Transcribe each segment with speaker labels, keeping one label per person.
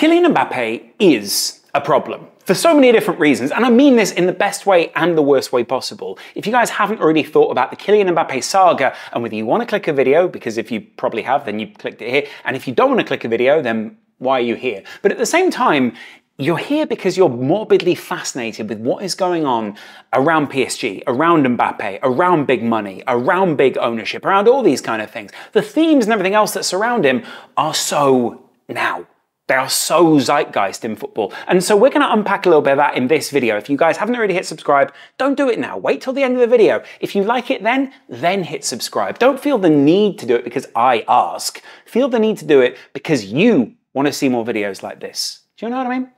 Speaker 1: Kylian Mbappé is a problem for so many different reasons, and I mean this in the best way and the worst way possible. If you guys haven't already thought about the Kylian Mbappé saga, and whether you want to click a video, because if you probably have, then you clicked it here, and if you don't want to click a video, then why are you here? But at the same time, you're here because you're morbidly fascinated with what is going on around PSG, around Mbappé, around big money, around big ownership, around all these kind of things. The themes and everything else that surround him are so now. They are so zeitgeist in football. And so we're going to unpack a little bit of that in this video. If you guys haven't already hit subscribe, don't do it now. Wait till the end of the video. If you like it then hit subscribe. Don't feel the need to do it because I ask. Feel the need to do it because you want to see more videos like this. Do you know what I mean?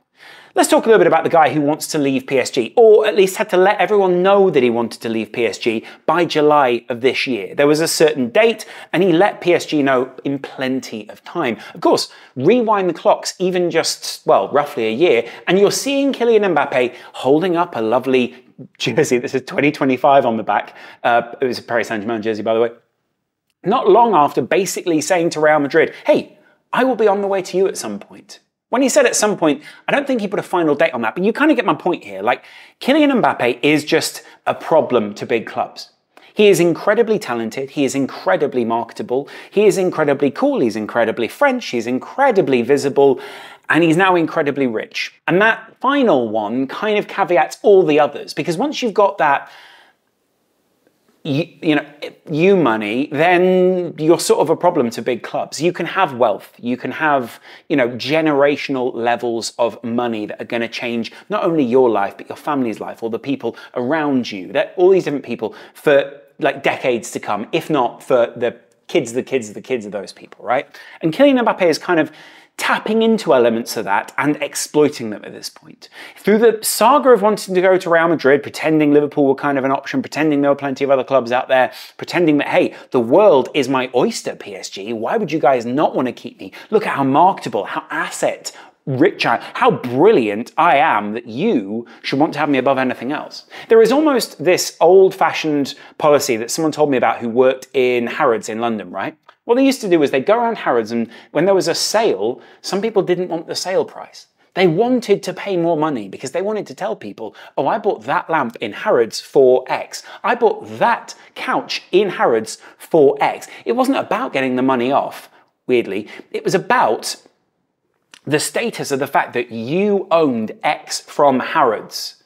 Speaker 1: Let's talk a little bit about the guy who wants to leave PSG, or at least had to let everyone know that he wanted to leave PSG by July of this year. There was a certain date, and he let PSG know in plenty of time. Of course, rewind the clocks even just, well, roughly a year, and you're seeing Kylian Mbappé holding up a lovely jersey that says 2025 on the back. It was a Paris Saint-Germain jersey, by the way. Not long after basically saying to Real Madrid, hey, I will be on the way to you at some point. When he said at some point, I don't think he put a final date on that, but you kind of get my point here. Like, Kylian Mbappé is just a problem to big clubs. He is incredibly talented, he is incredibly marketable, he is incredibly cool, he's incredibly French, he's incredibly visible, and he's now incredibly rich. And that final one kind of caveats all the others, because once you've got that you money, then you're sort of a problem to big clubs. You can have wealth, you can have, generational levels of money that are going to change not only your life, but your family's life, or the people around you, that all these different people for like decades to come, if not for the kids of those people, right? And Kylian Mbappé is kind of tapping into elements of that and exploiting them at this point. Through the saga of wanting to go to Real Madrid, pretending Liverpool were kind of an option, pretending there were plenty of other clubs out there, pretending that, hey, the world is my oyster, PSG. Why would you guys not want to keep me? Look at how marketable, how asset rich I am, how brilliant I am that you should want to have me above anything else. There is almost this old-fashioned policy that someone told me about who worked in Harrods in London, right? What they used to do was they'd go around Harrods, and when there was a sale, some people didn't want the sale price. They wanted to pay more money because they wanted to tell people, oh, I bought that lamp in Harrods for X. I bought that couch in Harrods for X. It wasn't about getting the money off, weirdly. It was about the status of the fact that you owned X from Harrods.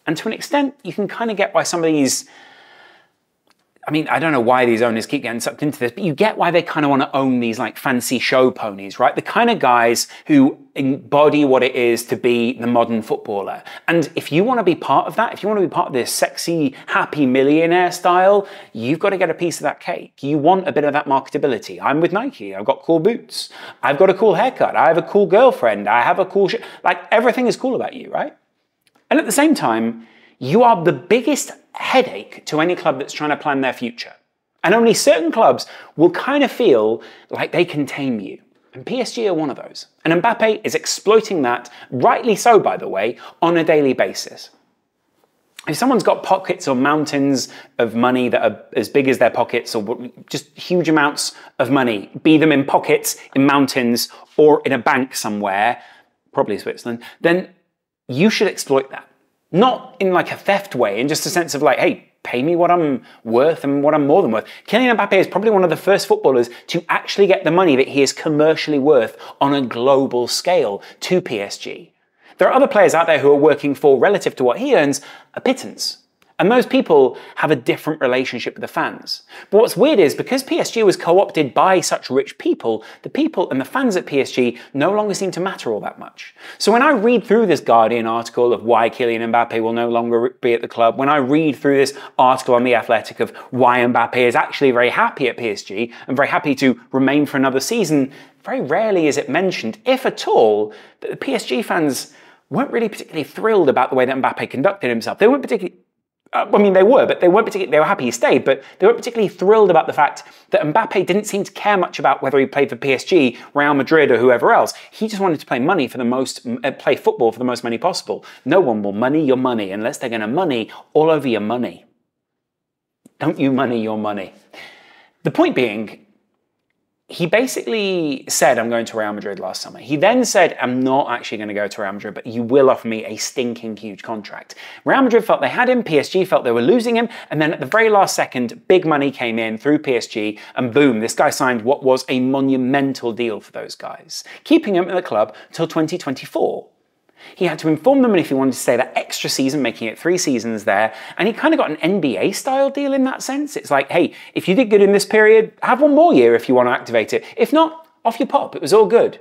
Speaker 1: And to an extent, you can kind of get why some of these, I don't know why these owners keep getting sucked into this, but you get why they kind of want to own these like fancy show ponies, right? The kind of guys who embody what it is to be the modern footballer. And if you want to be part of that, if you want to be part of this sexy, happy millionaire style, you've got to get a piece of that cake. You want a bit of that marketability. I'm with Nike. I've got cool boots. I've got a cool haircut. I have a cool girlfriend. I have a cool like everything is cool about you, right? And at the same time, you are the biggest headache to any club that's trying to plan their future. And only certain clubs will kind of feel like they can tame you. And PSG are one of those. And Mbappé is exploiting that, rightly so, by the way, on a daily basis. If someone's got pockets or mountains of money that are as big as their pockets, or just huge amounts of money, be them in pockets, in mountains, or in a bank somewhere, probably Switzerland, then you should exploit that. Not in like a theft way, in just a sense of like, hey, pay me what I'm worth and what I'm more than worth. Kylian Mbappé is probably one of the first footballers to actually get the money that he is commercially worth on a global scale to PSG. There are other players out there who are working for, relative to what he earns, a pittance. And those people have a different relationship with the fans. But what's weird is, because PSG was co-opted by such rich people, the people and the fans at PSG no longer seem to matter all that much. So when I read through this Guardian article of why Kylian Mbappé will no longer be at the club, when I read through this article on The Athletic of why Mbappé is actually very happy at PSG and very happy to remain for another season, very rarely is it mentioned, if at all, that the PSG fans weren't really particularly thrilled about the way that Mbappé conducted himself. They weren't particularly they were, but they were happy he stayed, but they weren't particularly thrilled about the fact that Mbappé didn't seem to care much about whether he played for PSG, Real Madrid, or whoever else. He just wanted to play play football for the most money possible. No one will money your money unless they're going to money all over your money. Don't you money your money. The point being, he basically said, I'm going to Real Madrid last summer. He then said, I'm not actually going to go to Real Madrid, but you will offer me a stinking huge contract. Real Madrid felt they had him, PSG felt they were losing him, and then at the very last second, big money came in through PSG, and boom, this guy signed what was a monumental deal for those guys, keeping him at the club till 2024. He had to inform them if he wanted to stay that extra season, making it 3 seasons there. And he kind of got an NBA-style deal in that sense. It's like, hey, if you did good in this period, have 1 more year if you want to activate it. If not, off you pop. It was all good.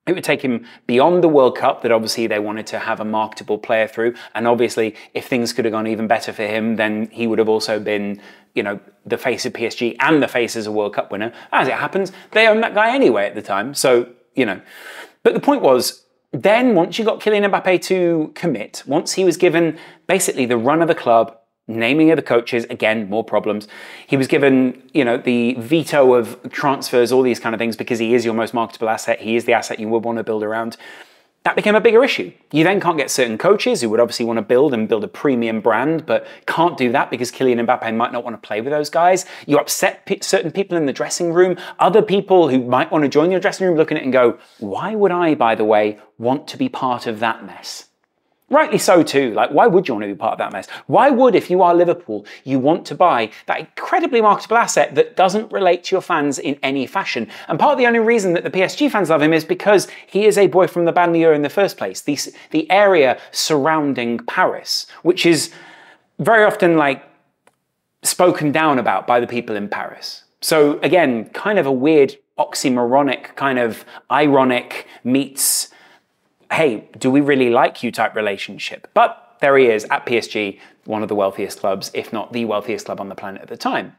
Speaker 1: It would take him beyond the World Cup that obviously they wanted to have a marketable player through. And obviously, if things could have gone even better for him, then he would have also been, you know, the face of PSG and the face as a World Cup winner. As it happens, they owned that guy anyway at the time. So, you know. But the point was, then, once you got Kylian Mbappé to commit, once he was given basically the run of the club, naming of the coaches, again, more problems. He was given, you know, the veto of transfers, all these kind of things, because he is your most marketable asset. He is the asset you would want to build around. That became a bigger issue. You then can't get certain coaches who would obviously want to build a premium brand, but can't do that because Kylian Mbappé might not want to play with those guys. You upset certain people in the dressing room, other people who might want to join your dressing room look at it and go, why would I, by the way, want to be part of that mess? Rightly so too. Like, why would you want to be part of that mess? Why would, if you are Liverpool, you want to buy that incredibly marketable asset that doesn't relate to your fans in any fashion? And part of the only reason that the PSG fans love him is because he is a boy from the banlieue in the first place. The area surrounding Paris, which is very often like spoken down about by the people in Paris. So again, kind of a weird oxymoronic, kind of ironic meets, hey, do we really like you type relationship? But there he is at PSG, one of the wealthiest clubs, if not the wealthiest club on the planet at the time.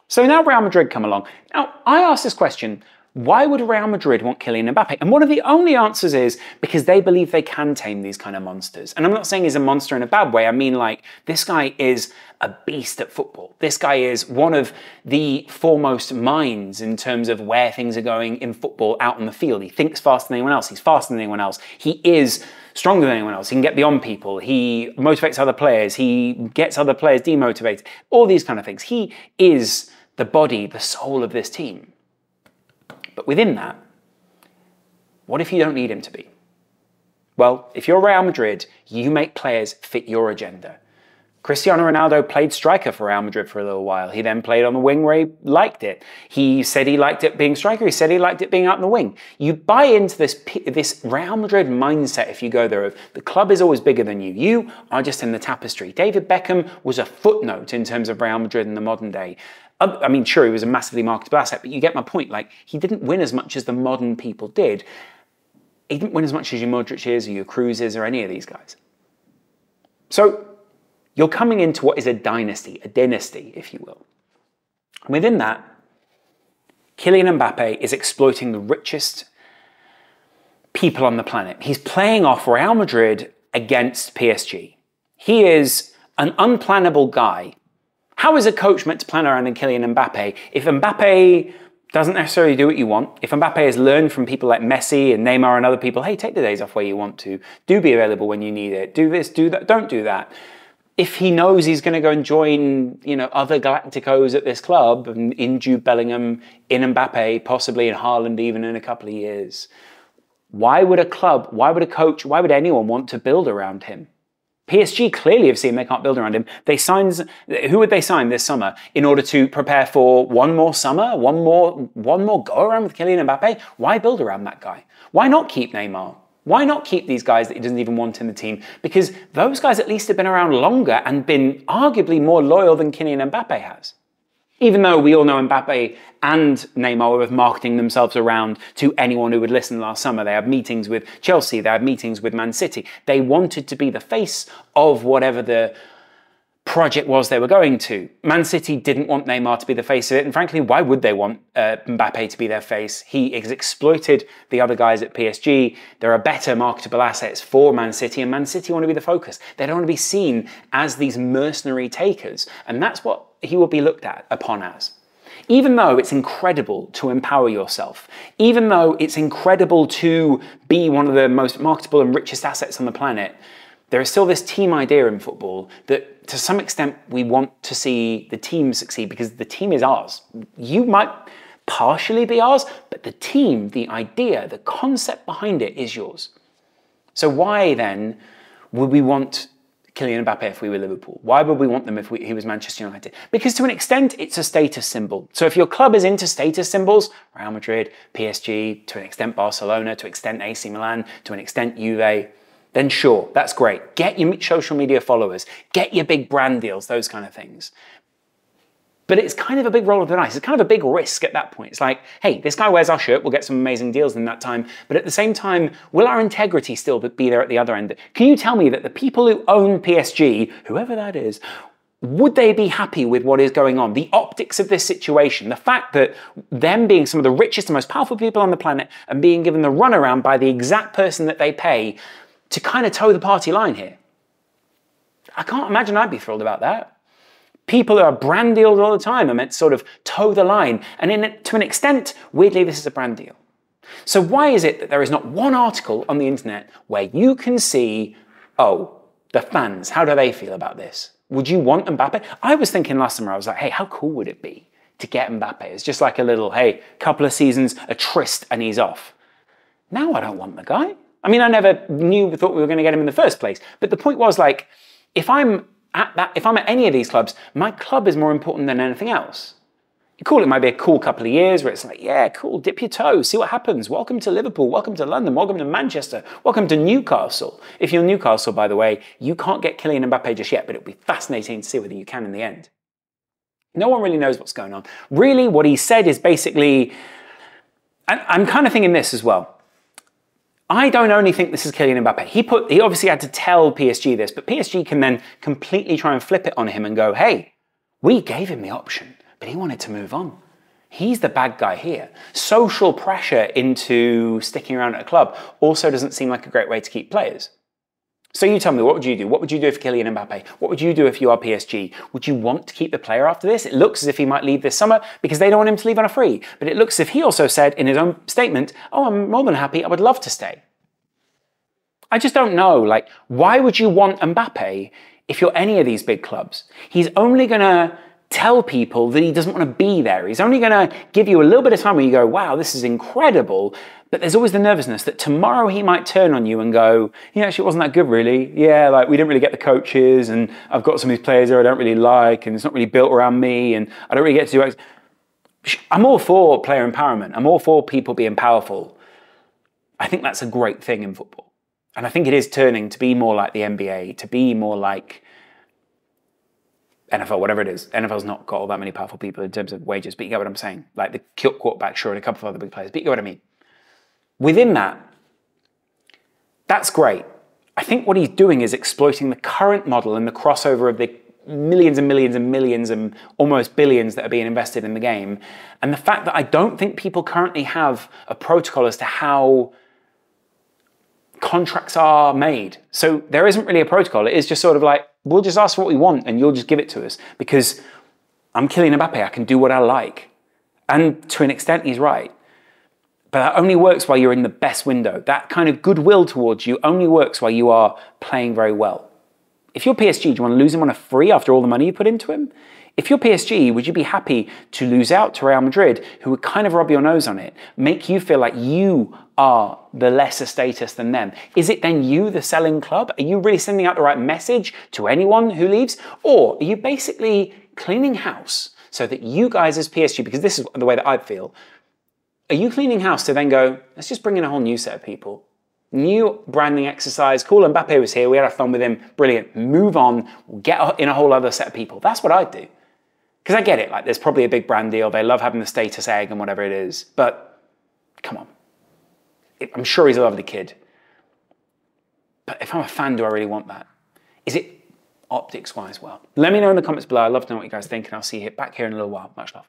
Speaker 1: So now Real Madrid come along. Now, I asked this question, why would Real Madrid want Kylian Mbappé? And one of the only answers is because they believe they can tame these kind of monsters. And I'm not saying he's a monster in a bad way. I mean, like, this guy is a beast at football. This guy is one of the foremost minds in terms of where things are going in football out on the field. He thinks faster than anyone else. He's faster than anyone else. He is stronger than anyone else. He can get beyond people. He motivates other players. He gets other players demotivated. All these kind of things. He is the body, the soul of this team. But within that, what if you don't need him to be? Well, if you're Real Madrid, you make players fit your agenda. Cristiano Ronaldo played striker for Real Madrid for a little while. He then played on the wing where he liked it. He said he liked it being striker. He said he liked it being out on the wing. You buy into this Real Madrid mindset if you go there of the club is always bigger than you. You are just in the tapestry. David Beckham was a footnote in terms of Real Madrid in the modern day. I mean, sure, he was a massively marketable asset, but you get my point. Like, he didn't win as much as the modern people did. He didn't win as much as your Modric's or your Cruz's or any of these guys. So you're coming into what is a dynasty, if you will. Within that, Kylian Mbappé is exploiting the richest people on the planet. He's playing off Real Madrid against PSG. He is an unplannable guy. How is a coach meant to plan around Kylian Mbappé if Mbappé doesn't necessarily do what you want? If Mbappé has learned from people like Messi and Neymar and other people, hey, take the days off where you want to. Do be available when you need it. Do this, do that. Don't do that. If he knows he's going to go and join, you know, other Galacticos at this club, and in Jude Bellingham, in Mbappé, possibly in Haaland even in a couple of years, why would a club, why would a coach, why would anyone want to build around him? PSG clearly have seen they can't build around him. Who would they sign this summer in order to prepare for one more summer, one more go around with Kylian Mbappé? Why build around that guy? Why not keep Neymar? Why not keep these guys that he doesn't even want in the team? Because those guys at least have been around longer and been arguably more loyal than Kylian Mbappé has. Even though we all know Mbappé and Neymar were marketing themselves around to anyone who would listen last summer. They had meetings with Chelsea, they had meetings with Man City. They wanted to be the face of whatever the project was they were going to. Man City didn't want Neymar to be the face of it, and frankly, why would they want Mbappé to be their face? He has exploited the other guys at PSG. There are better marketable assets for Man City, and Man City want to be the focus. They don't want to be seen as these mercenary takers, and that's what he will be looked upon as. Even though it's incredible to empower yourself, even though it's incredible to be one of the most marketable and richest assets on the planet, there is still this team idea in football that to some extent we want to see the team succeed because the team is ours. partially be ours, but the team, the idea, the concept behind it is yours. So why then would we want Kylian Mbappé if we were Liverpool? Why would we want them if he was Manchester United? Because to an extent, it's a status symbol. So if your club is into status symbols, Real Madrid, PSG, to an extent Barcelona, to an extent AC Milan, to an extent Juve, then sure, that's great. Get your social media followers, get your big brand deals, those kind of things. But it's kind of a big roll of the dice. It's kind of a big risk at that point. It's like, hey, this guy wears our shirt, we'll get some amazing deals in that time. But at the same time, will our integrity still be there at the other end? Can you tell me that the people who own PSG, whoever that is, would they be happy with what is going on? The optics of this situation, the fact that them being some of the richest and most powerful people on the planet and being given the runaround by the exact person that they pay to kind of toe the party line here. I can't imagine I'd be thrilled about that. People who are brand deals all the time are meant to sort of toe the line. And to an extent, weirdly, this is a brand deal. So why is it that there is not one article on the internet where you can see, oh, the fans, how do they feel about this? Would you want Mbappe? I was thinking last summer, I was like, hey, how cool would it be to get Mbappe? It's just like a little, hey, couple of seasons, a tryst, and he's off. Now I don't want the guy. I mean, I never thought we were going to get him in the first place. But the point was, like, if I'm at any of these clubs, my club is more important than anything else. You call it might be a cool couple of years where it's like, yeah, cool, dip your toe, see what happens. Welcome to Liverpool, welcome to London, welcome to Manchester, welcome to Newcastle. If you're Newcastle, by the way, you can't get Kylian Mbappé just yet, but it'll be fascinating to see whether you can in the end. No one really knows what's going on. Really, what he said is basically, and I'm kind of thinking this as well. I don't only think this is Kylian Mbappé. He obviously had to tell PSG this, but PSG can then completely try and flip it on him and go, hey, we gave him the option, but he wanted to move on. He's the bad guy here. Social pressure into sticking around at a club also doesn't seem like a great way to keep players. So you tell me, what would you do? What would you do for Kylian Mbappé? What would you do if you are PSG? Would you want to keep the player after this? It looks as if he might leave this summer because they don't want him to leave on a free. But it looks as if he also said in his own statement, oh, I'm more than happy, I would love to stay. I just don't know, like, why would you want Mbappé if you're any of these big clubs? He's only going to tell people that he doesn't want to be there. He's only going to give you a little bit of time where you go, wow, this is incredible. But there's always the nervousness that tomorrow he might turn on you and go, yeah, actually, it wasn't that good, really. Yeah, like, we didn't really get the coaches, and I've got some of these players there I don't really like, and it's not really built around me, and I don't really get to do it. I'm all for player empowerment. I'm all for people being powerful. I think that's a great thing in football. And I think it is turning to be more like the NBA, to be more like NFL, whatever it is. NFL's not got all that many powerful people in terms of wages, but you get what I'm saying. Like the quarterback, sure, and a couple of other big players, but you get what I mean. Within that, that's great. I think what he's doing is exploiting the current model and the crossover of the millions and millions and millions and almost billions that are being invested in the game. And the fact that I don't think people currently have a protocol as to how contracts are made. So there isn't really a protocol. It is just sort of like, we'll just ask for what we want and you'll just give it to us because I'm Kylian Mbappé. I can do what I like. And to an extent, he's right. But that only works while you're in the best window. That kind of goodwill towards you only works while you are playing very well. If you're PSG, do you want to lose him on a free after all the money you put into him? If you're PSG, would you be happy to lose out to Real Madrid, who would kind of rub your nose on it, make you feel like you are the lesser status than them? Is it then you, the selling club? Are you really sending out the right message to anyone who leaves? Or are you basically cleaning house so that you guys as PSG, because this is the way that I feel, are you cleaning house to then go, let's just bring in a whole new set of people? New branding exercise, cool, Mbappé was here, we had fun with him, brilliant, move on, we'll get in a whole other set of people. That's what I'd do. Because I get it, like there's probably a big brand deal, they love having the status egg and whatever it is, but come on. I'm sure he's a lovely kid. But if I'm a fan, do I really want that? Is it optics-wise well? Let me know in the comments below, I'd love to know what you guys think, and I'll see you back here in a little while. Much love.